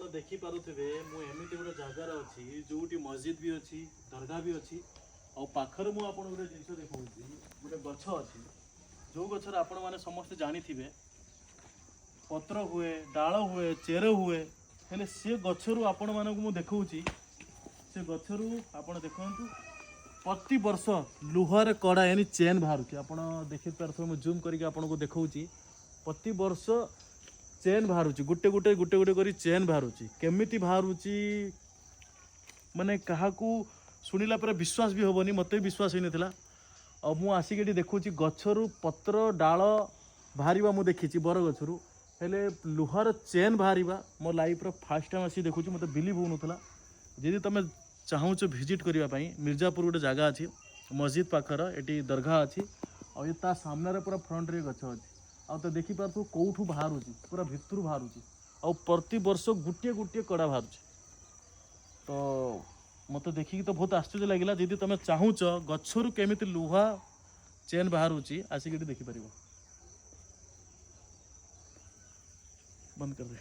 ଆପଣ ଦେଖିପାରୁଥିବେ ମୁଁ ଏମିତି ଗୋଟେ ଜାଗାରେ ଅଛି ଯୋଉଠି ମସଜିଦ୍ ବି ଅଛି, ଦରଗା ବି ଅଛି। ଆଉ ପାଖରେ ମୁଁ ଆପଣଙ୍କୁ ଗୋଟେ ଜିନିଷ ଦେଖାଉଛି, ଗୋଟେ ଗଛ ଅଛି ଯେଉଁ ଗଛରେ ଆପଣମାନେ ସମସ୍ତେ ଜାଣିଥିବେ ପତ୍ର ହୁଏ, ଡାଳ ହୁଏ, ଚେର ହୁଏ। ହେଲେ ସେ ଗଛରୁ ଆପଣମାନଙ୍କୁ ମୁଁ ଦେଖାଉଛି, ସେ ଗଛରୁ ଆପଣ ଦେଖନ୍ତୁ ପ୍ରତି ବର୍ଷ ଲୁହାର କଡ଼ା यानी ଚେନ୍ ବାହାରୁଛି। ଆପଣ ଦେଖିପାରୁଥିବେ, ମୁଁ ଜୁମ୍ କରିକି ଆପଣଙ୍କୁ ଦେଖାଉଛି। ପ୍ରତି ବର୍ଷ ଚେନ୍ ବାହାରୁଛି, ଗୋଟେ ଗୋଟେ ଗୋଟେ ଗୋଟେ କରି ଚେନ୍ ବାହାରୁଛି। କେମିତି ବାହାରୁଛି ମାନେ କାହାକୁ ଶୁଣିଲା ପରେ ବିଶ୍ୱାସ ବି ହେବନି, ମୋତେ ବି ବିଶ୍ୱାସ ହେଇନଥିଲା। ଆଉ ମୁଁ ଆସିକି ଏଠି ଦେଖୁଛି ଗଛରୁ ପତ୍ର ଡାଳ ବାହାରିବା ମୁଁ ଦେଖିଛି ବର ଗଛରୁ, ହେଲେ ଲୁହାର ଚେନ୍ ବାହାରିବା ମୋ ଲାଇଫ୍ର ଫାର୍ଷ୍ଟ ଟାଇମ୍ ଆସିକି ଦେଖୁଛି। ମୋତେ ବିଲିଭ୍ ହେଉନଥିଲା। ଯଦି ତୁମେ ଚାହୁଁଛ ଭିଜିଟ୍ କରିବା ପାଇଁ, ମିର୍ଜାପୁର ଗୋଟେ ଜାଗା ଅଛି ମସଜିଦ୍ ପାଖରେ, ଏଠି ଦରଘା ଅଛି। ଆଉ ଏ ତା ସାମ୍ନାରେ ପୁରା ଫ୍ରଣ୍ଟରେ ଗଛ ଅଛି। ଆଉ ତ ଦେଖିପାରୁଥିବୁ କେଉଁଠୁ ବାହାରୁଛି, ପୁରା ଭିତରୁ ବାହାରୁଛି। ଆଉ ପ୍ରତି ବର୍ଷ ଗୋଟିଏ ଗୋଟିଏ କଡ଼ା ବାହାରୁଛି। ତ ମୋତେ ଦେଖିକି ତ ବହୁତ ଆଶ୍ଚର୍ଯ୍ୟ ଲାଗିଲା। ଯଦି ତୁମେ ଚାହୁଁଛ ଗଛରୁ କେମିତି ଲୁହା ଚେନ୍ ବାହାରୁଛି, ଆସିକି ଏଠି ଦେଖିପାରିବ। ବନ୍ଦ କରିଦେ।